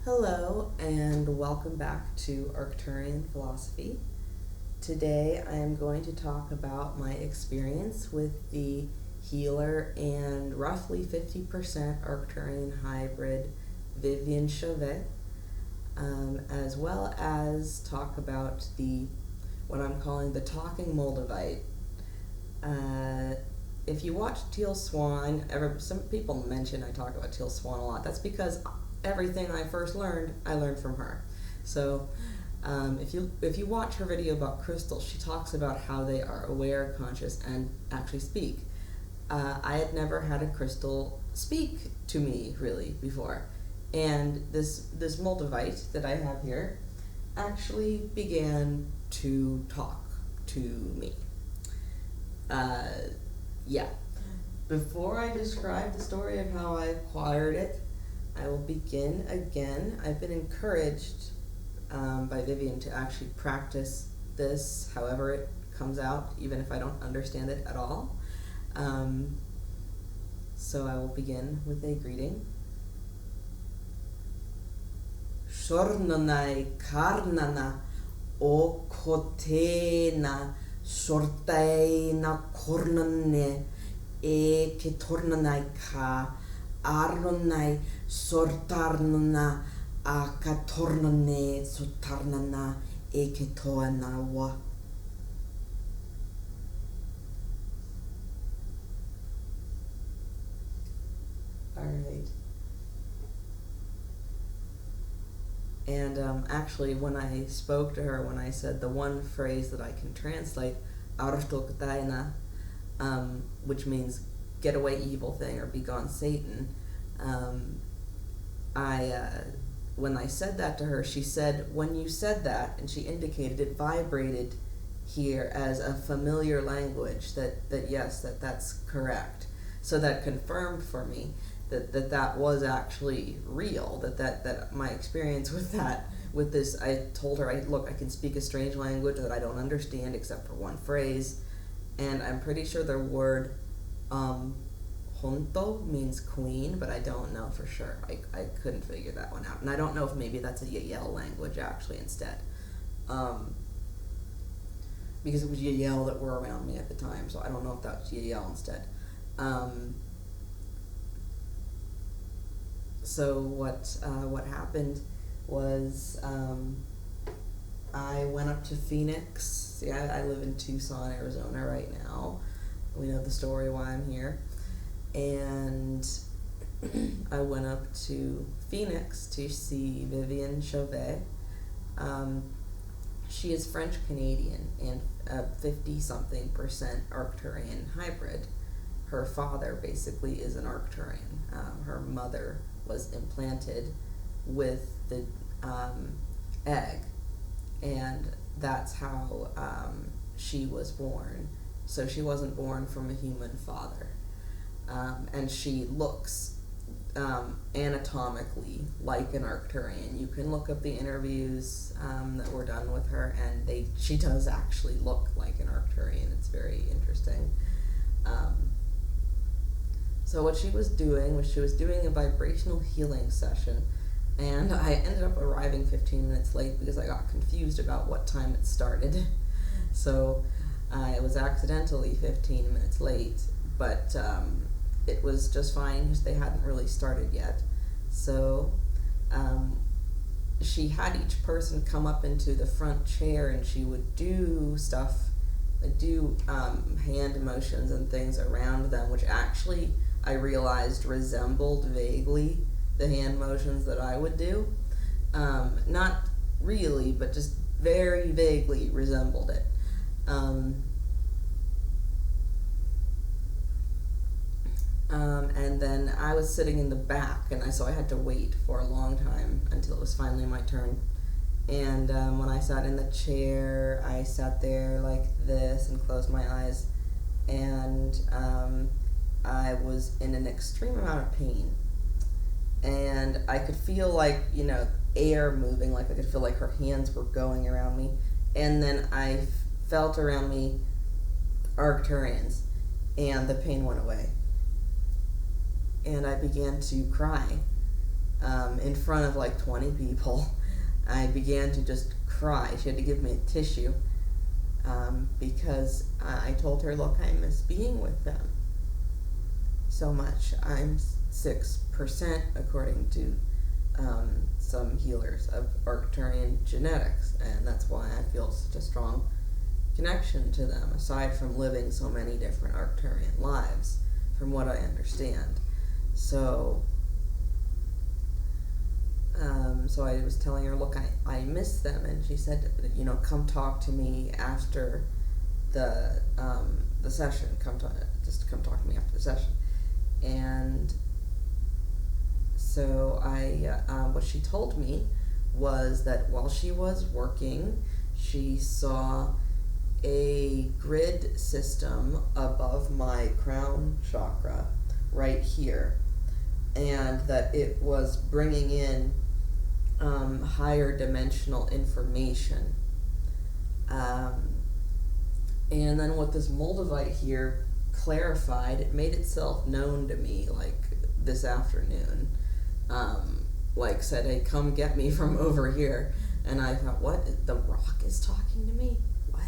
Hello and welcome back to Arcturian Philosophy. Today I am going to talk about my experience with the healer and roughly 50% Arcturian hybrid Viviane Chauvet, as well as talk about what I'm calling the talking Moldavite. If you watch Teal Swan, some people mention I talk about Teal Swan a lot. That's because everything I first learned, I learned from her. So if you watch her video about crystals, she talks about how they are aware, conscious, and actually speak. I had never had a crystal speak to me really before, and this Moldavite that I have here actually began to talk to me. Yeah. Before I describe the story of how I acquired it, I will begin again. I've been encouraged by Viviane to actually practice this however it comes out, even if I don't understand it at all. So I will begin with a greeting. Shornanai karnana o kotena sortaina kornane e ketornanai ka arnonai sortarnana a katornane sotarnana e ketoanawa. Alright. And actually, when I spoke to her, when I said the one phrase that I can translate, Arstoktaina, which means get away evil thing or be gone Satan, when I said that to her, she said, when you said that, and she indicated it vibrated here as a familiar language, that yes, that's correct. So that confirmed for me that was actually real, that my experience with this, I told her, I can speak a strange language that I don't understand except for one phrase, and I'm pretty sure the word Honto means queen, but I don't know for sure. I couldn't figure that one out, and I don't know if maybe that's a Yael language actually instead, because it was Yael that were around me at the time, so I don't know if that was Yael instead. So what happened was I went up to Phoenix. See, I live in Tucson, Arizona right now. We know the story why I'm here. And I went up to Phoenix to see Viviane Chauvet. She is French-Canadian and a 50-something% Arcturian hybrid. Her father basically is an Arcturian. Her mother was implanted with the egg, and that's how she was born. So she wasn't born from a human father. And she looks anatomically like an Arcturian. You can look up the interviews that were done with her, and she does actually look like an Arcturian. It's very interesting. So what she was doing a vibrational healing session, and I ended up arriving 15 minutes late because I got confused about what time it started. So I was accidentally 15 minutes late, but it was just fine because they hadn't really started yet. So she had each person come up into the front chair, and she would do stuff, hand motions and things around them, which actually I realized resembled vaguely the hand motions that I would do. Not really, but just very vaguely resembled it. And then I was sitting in the back, and so I had to wait for a long time until it was finally my turn. And when I sat in the chair, I sat there like this and closed my eyes, and I was in an extreme amount of pain, and I could feel like, air moving, like I could feel like her hands were going around me, and then I felt around me Arcturians, and the pain went away, and I began to cry, in front of like 20 people. I began to just cry. She had to give me a tissue because I told her, look, I miss being with them so much. I'm 6%, according to some healers, of Arcturian genetics, and that's why I feel such a strong connection to them, aside from living so many different Arcturian lives, from what I understand. So I was telling her, look, I miss them, and she said, come talk to me after the session. Come talk to me after the session. And so what she told me was that while she was working, she saw a grid system above my crown chakra right here, and that it was bringing in higher dimensional information. And then what this Moldavite here clarified, it made itself known to me like this afternoon. Like said, hey, come get me from over here. And I thought, what? The rock is talking to me? What?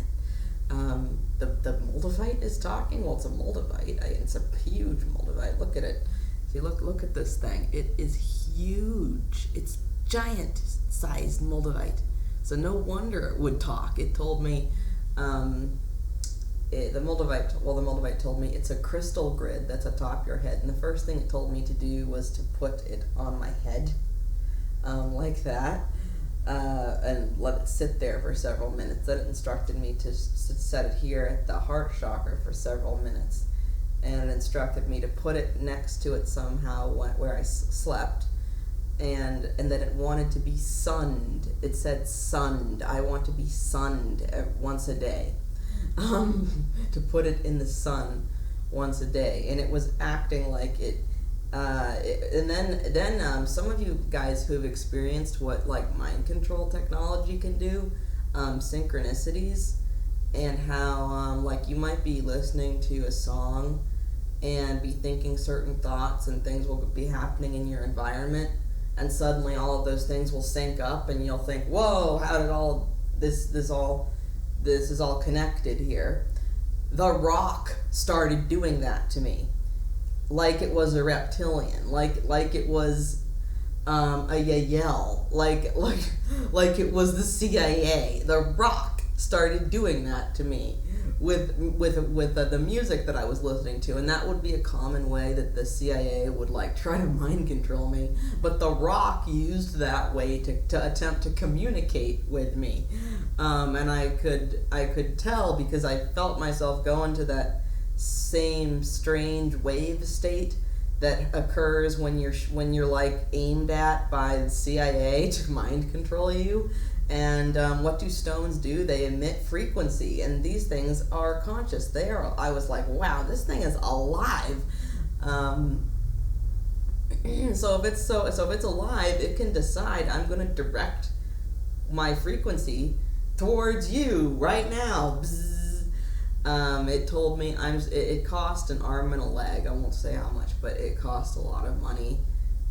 The Moldavite is talking? Well, it's a Moldavite. It's a huge Moldavite. Look at it. See, look at this thing. It is huge. It's giant-sized Moldavite. So no wonder it would talk. It told me, the Moldavite told me it's a crystal grid that's atop your head. And the first thing it told me to do was to put it on my head, like that, and let it sit there for several minutes. Then it instructed me to set it here at the heart chakra for several minutes. And it instructed me to put it next to it somehow where I slept. And that it wanted to be sunned. It said sunned. I want to be sunned once a day. To put it in the sun once a day. And it was acting like it. And then some of you guys who've experienced what like mind control technology can do, synchronicities, and how like you might be listening to a song and be thinking certain thoughts and things will be happening in your environment, and suddenly all of those things will sync up and you'll think, whoa, how did all this is all connected here. The Rock started doing that to me, like it was a reptilian, like it was a Yael, like it was the CIA. The Rock started doing that to me with the music that I was listening to, and that would be a common way that the CIA would like try to mind control me. But The Rock used that way to attempt to communicate with me, and I could tell because I felt myself go into that same strange wave state that occurs when you're like aimed at by the CIA to mind control you. And what do stones do? They emit frequency, and these things are conscious. I was like, wow, this thing is alive. So if it's alive, it can decide I'm going to direct my frequency towards you right now. It told me it cost an arm and a leg. I won't say how much, but it cost a lot of money,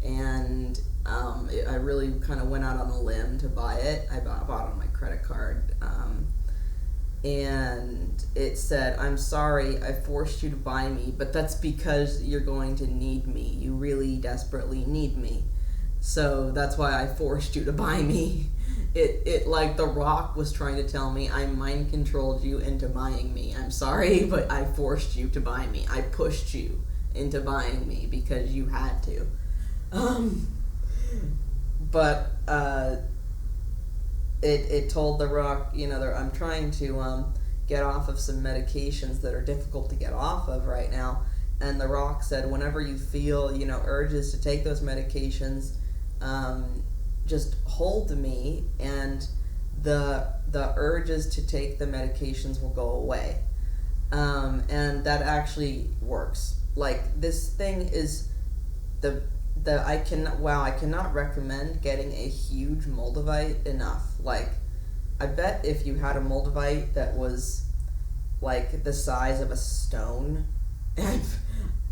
and I really kind of went out on a limb to buy it. I bought it on my credit card, and it said, I'm sorry I forced you to buy me, but that's because you're going to need me. You really desperately need me. So that's why I forced you to buy me. It like The Rock was trying to tell me I mind controlled you into buying me. I'm sorry, but I forced you to buy me. I pushed you into buying me because you had to. But it told The Rock, I'm trying to get off of some medications that are difficult to get off of right now. And The Rock said, whenever you feel, urges to take those medications, just hold me, and the urges to take the medications will go away. And that actually works. Like, this thing is I cannot recommend getting a huge Moldavite enough. Like, I bet if you had a Moldavite that was like the size of a stone,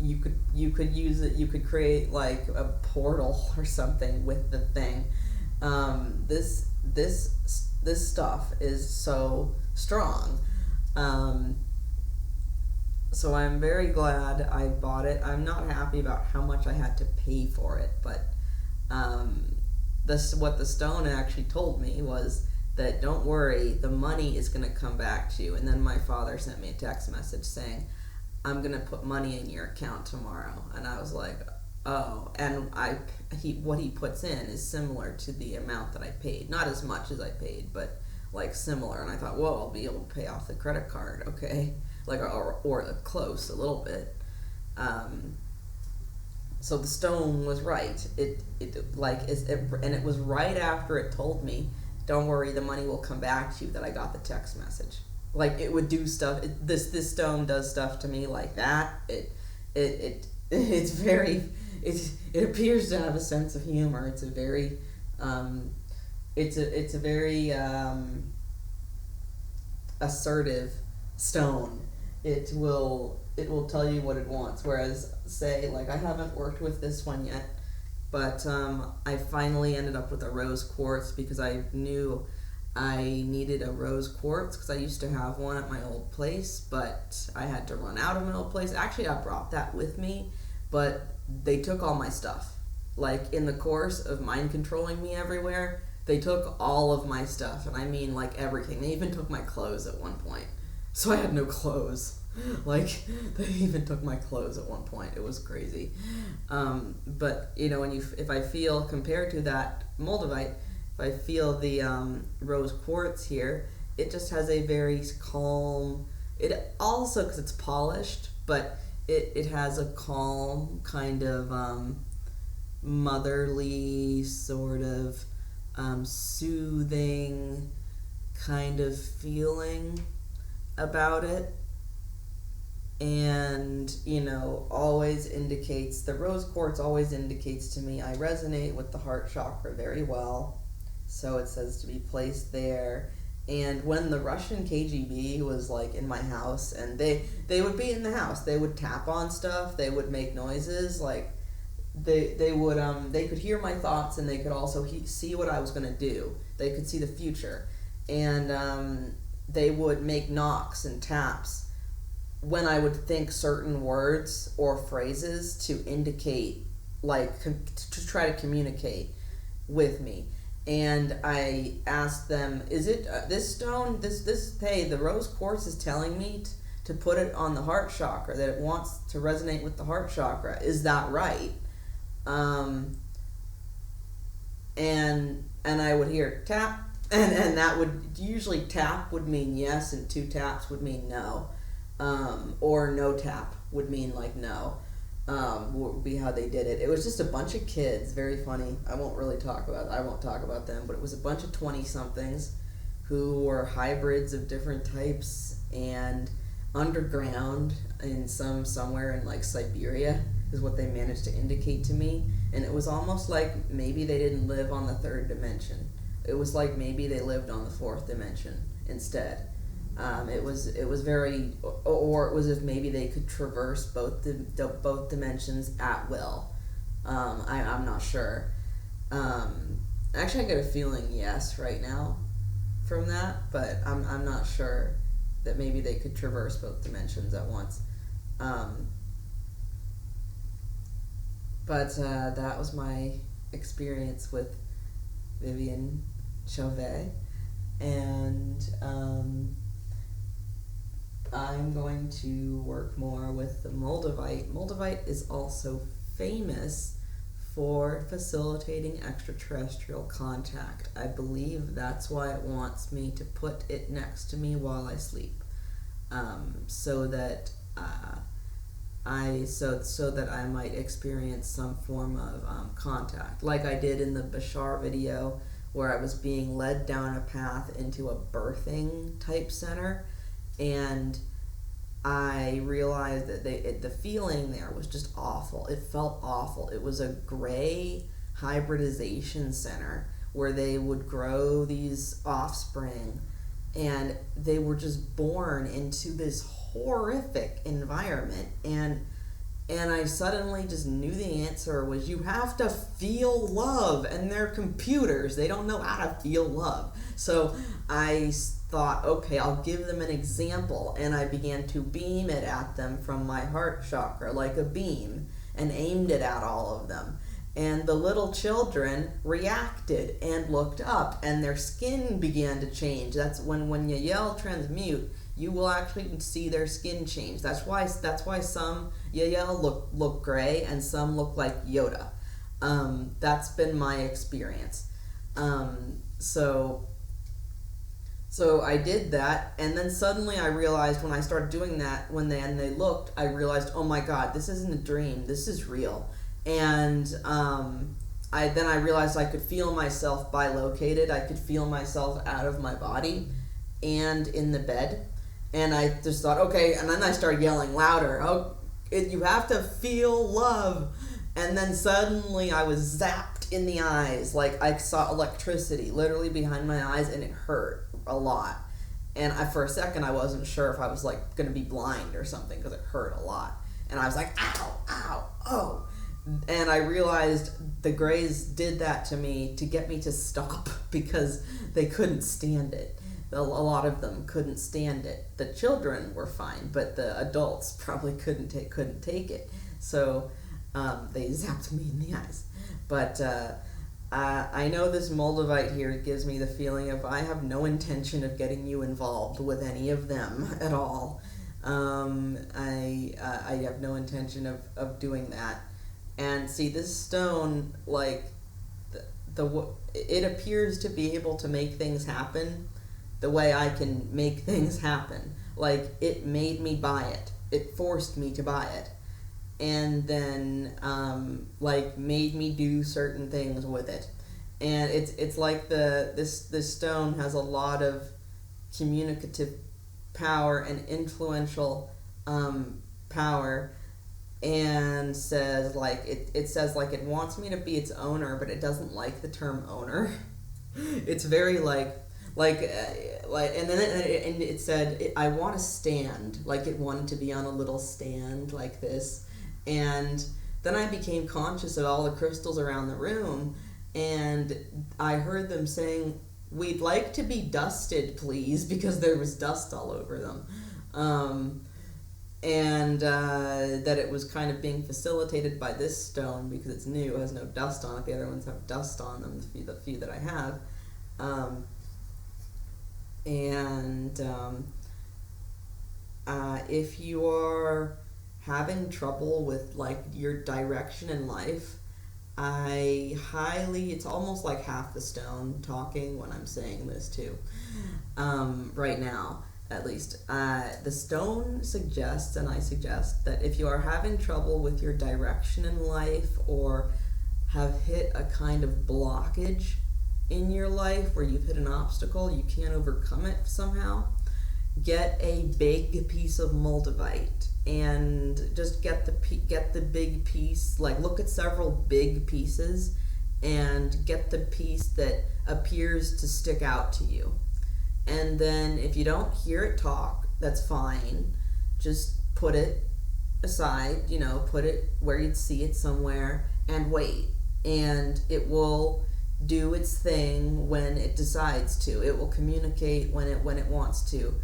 you could use it. You could create like a portal or something with the thing. This stuff is so strong. So I'm very glad I bought it. I'm not happy about how much I had to pay for it, but what the stone actually told me was that don't worry, the money is going to come back to you. And then my father sent me a text message saying, I'm going to put money in your account tomorrow. And I was like, oh. And what he puts in is similar to the amount that I paid. Not as much as I paid, but like similar. And I thought, whoa, I'll be able to pay off the credit card, okay? Like, or close a little bit. So the stone was right. It was right after it told me, don't worry, the money will come back to you, that I got the text message. Like, it would do stuff. This stone does stuff to me like that. It appears to have a sense of humor. It's a very assertive stone. It will tell you what it wants. Whereas, say, like, I haven't worked with this one yet, but I finally ended up with a rose quartz because I knew I needed a rose quartz because I used to have one at my old place, but I had to run out of my old place. Actually, I brought that with me, but they took all my stuff. Like, in the course of mind controlling me everywhere, they took all of my stuff, and I mean, like, everything. They even took my clothes at one point. So I had no clothes. Like, they even took my clothes at one point. It was crazy. But, you know, if I feel, compared to that Moldavite, if I feel the rose quartz here, it just has a very calm, it also, because it's polished, but it has a calm kind of motherly sort of soothing kind of feeling about it. And, you know, always indicates, the rose quartz always indicates to me I resonate with the heart chakra very well. So it says to be placed there. And when the Russian KGB was like in my house, and they would be in the house, they would tap on stuff, they would make noises, like they could hear my thoughts, and they could also see what I was going to do. They could see the future. And they would make knocks and taps when I would think certain words or phrases to indicate, like, to try to communicate with me. And I asked them, is it this stone, hey, the rose quartz is telling me to put it on the heart chakra, that it wants to resonate with the heart chakra. Is that right? And I would hear tap, and that would, usually tap would mean yes, and 2 taps would mean no. Or no tap would mean like no. Would be how they did it. It was just a bunch of kids, very funny. I won't talk about them, but it was a bunch of 20-somethings who were hybrids of different types, and underground in somewhere in like Siberia is what they managed to indicate to me. And it was almost like maybe they didn't live on the 3rd dimension. It was like maybe they lived on the 4th dimension instead. It was very, or it was if maybe they could traverse both dimensions at will. I'm not sure. Actually, I get a feeling yes right now from that, but I'm not sure that maybe they could traverse both dimensions at once. But that was my experience with Viviane Chauvet, and I'm going to work more with the Moldavite. Moldavite is also famous for facilitating extraterrestrial contact. I believe that's why it wants me to put it next to me while I sleep, so that I might experience some form of contact, like I did in the Bashar video, where I was being led down a path into a birthing type center. And I realized that the feeling there was just awful. It felt awful. It was a gray hybridization center where they would grow these offspring, and they were just born into this horrific environment. And And I suddenly just knew the answer was you have to feel love, and they're computers. They don't know how to feel love. So I thought, okay, I'll give them an example, and I began to beam it at them from my heart chakra like a beam and aimed it at all of them. And the little children reacted and looked up, and their skin began to change. That's when you yell transmute, you will actually see their skin change. That's why some yell look gray and some look like Yoda. That's been my experience. So I did that, and then suddenly I realized when I started doing that, when they looked, I realized, oh my God, this isn't a dream. This is real. And I realized I could feel myself bilocated. I could feel myself out of my body and in the bed. And I just thought, okay, and then I started yelling louder. Oh, you have to feel love. And then suddenly I was zapped in the eyes. Like I saw electricity literally behind my eyes, and it hurt a lot. And for a second I wasn't sure if I was like going to be blind or something because it hurt a lot. And I was like, ow, ow, oh. And I realized the Greys did that to me to get me to stop because they couldn't stand it. A lot of them couldn't stand it. The children were fine, but the adults probably couldn't take it. So they zapped me in the eyes. But I know this Moldavite here gives me the feeling of I have no intention of getting you involved with any of them at all. I have no intention of doing that. And see, this stone, like, it appears to be able to make things happen the way I can make things happen. Like, it made me buy it. It forced me to buy it. And then, made me do certain things with it. And it's like this stone has a lot of communicative power and influential power, and says, like, it says, like, it wants me to be its owner, but it doesn't like the term owner. It's very, and then it said, I want to stand, like it wanted to be on a little stand like this. And then I became conscious of all the crystals around the room, and I heard them saying, we'd like to be dusted, please, because there was dust all over them. And that it was kind of being facilitated by this stone because it's new, it has no dust on it. The other ones have dust on them, the few that I have. If you are having trouble with like your direction in life, it's almost like half the stone talking when I'm saying this too, right now at least. The stone suggests, and I suggest, that if you are having trouble with your direction in life or have hit a kind of blockage in your life where you've hit an obstacle, you can't overcome it somehow, get a big piece of Moldavite and just get the big piece, like look at several big pieces and get the piece that appears to stick out to you. And then if you don't hear it talk, that's fine. Just put it aside, put it where you'd see it somewhere and wait. And it will do its thing when it decides to. It will communicate when it wants to.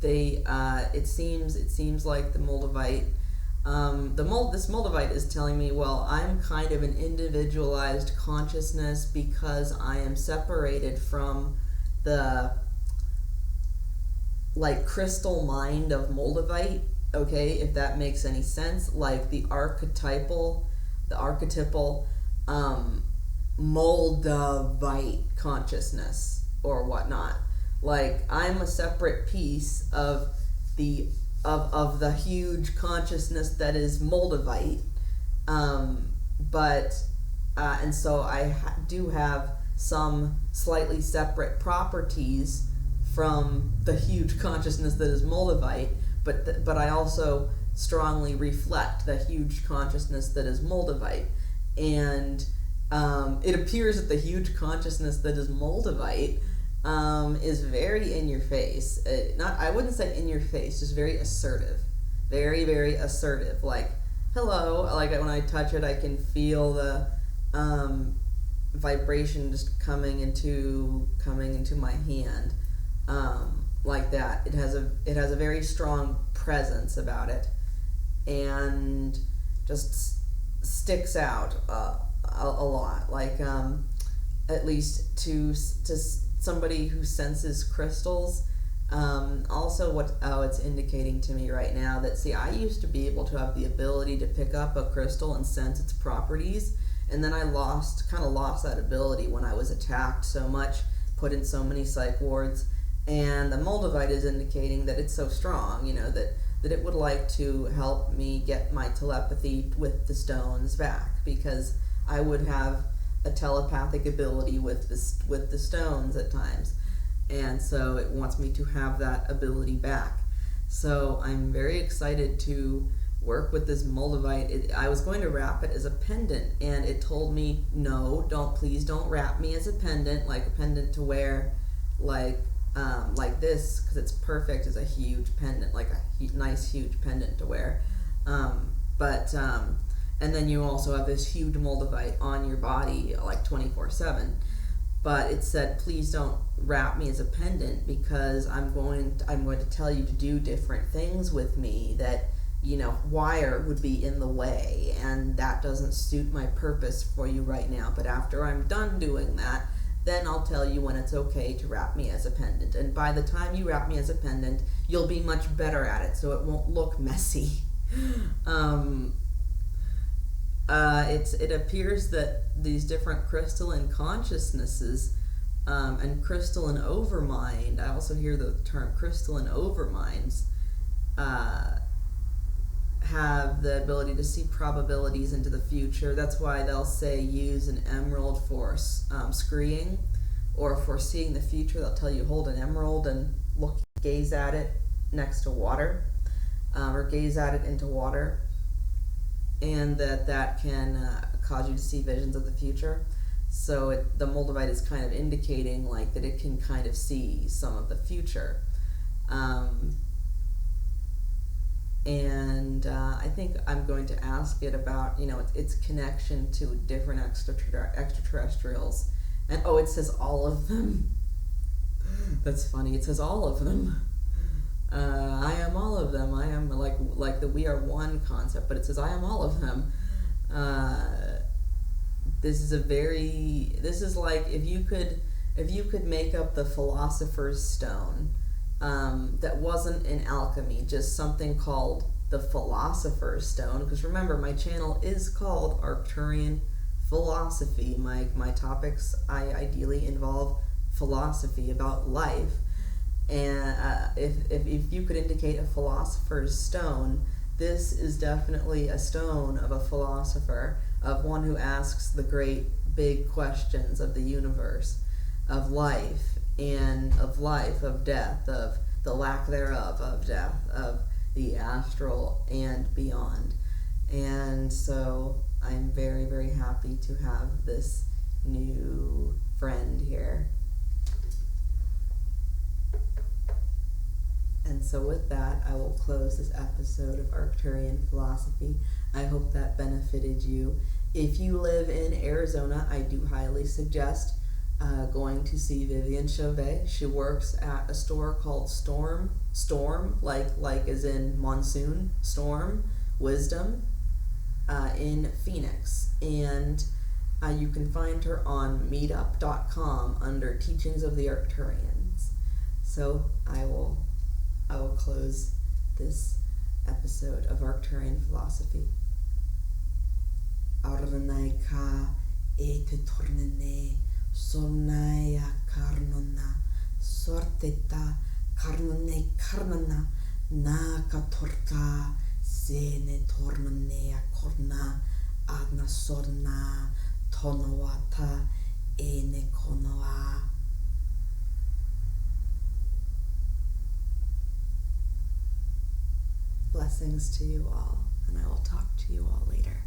It seems like the Moldavite, this Moldavite is telling me, well, I'm kind of an individualized consciousness because I am separated from the like crystal mind of Moldavite, okay, if that makes any sense, like the archetypal Moldavite consciousness or whatnot. Like I'm a separate piece of the huge consciousness that is Moldavite, and so I do have some slightly separate properties from the huge consciousness that is Moldavite, but I also strongly reflect the huge consciousness that is Moldavite. And it appears that the huge consciousness that is Moldavite is very in your face. I wouldn't say in your face, just very assertive. Very, very assertive. Like, hello. Like when I touch it, I can feel the vibration just coming into my hand, like that. It has a very strong presence about it, and just sticks out a lot. Like at least to somebody who senses crystals. Also, it's indicating to me right now that, see, I used to be able to have the ability to pick up a crystal and sense its properties, and then I kind of lost that ability when I was attacked so much, put in so many psych wards, and the Moldavite is indicating that it's so strong, that it would like to help me get my telepathy with the stones back, because I would have a telepathic ability with the stones at times. And so it wants me to have that ability back. So I'm very excited to work with this Moldavite. I was going to wrap it as a pendant, and it told me, no, please don't wrap me as a pendant, like a pendant to wear, like this, because it's perfect as a huge pendant, like a nice huge pendant to wear. And then you also have this huge Moldavite on your body, like 24/7. But it said, please don't wrap me as a pendant, because I'm going to tell you to do different things with me that, wire would be in the way, and that doesn't suit my purpose for you right now. But after I'm done doing that, then I'll tell you when it's okay to wrap me as a pendant. And by the time you wrap me as a pendant, you'll be much better at it, so it won't look messy. It appears that these different crystalline consciousnesses, and crystalline overmind, I also hear the term crystalline overminds, have the ability to see probabilities into the future. That's why they'll say use an emerald for scrying, or for seeing the future. They'll tell you hold an emerald and gaze at it next to water, or gaze at it into water, and that can cause you to see visions of the future. So the Moldavite is kind of indicating like that it can kind of see some of the future. I think I'm going to ask it about, its connection to different extraterrestrials. And it says all of them. That's funny. It says all of them. I am all of them. I am like the we are one concept, but it says I am all of them. This is like if you could make up the philosopher's stone, that wasn't in alchemy, just something called the philosopher's stone. Because remember, my channel is called Arcturian Philosophy. My topics, I ideally involve philosophy about life. And if you could indicate a philosopher's stone, this is definitely a stone of a philosopher, of one who asks the great big questions of the universe, of life, of death, of the lack thereof, of death, of the astral and beyond. And so I'm very, very happy to have this new friend here. And so with that, I will close this episode of Arcturian Philosophy. I hope that benefited you. If you live in Arizona, I do highly suggest going to see Viviane Chauvet. She works at a store called Storm, like as in monsoon, Storm, Wisdom, in Phoenix. And you can find her on meetup.com under Teachings of the Arcturians. So I will close this episode of Arcturian Philosophy. Arnaika etetornene sornaya karnona sorteta karnone karnana naka torka sene tornonea korna agna sorna tonowata ene konoa. Blessings to you all, and I will talk to you all later.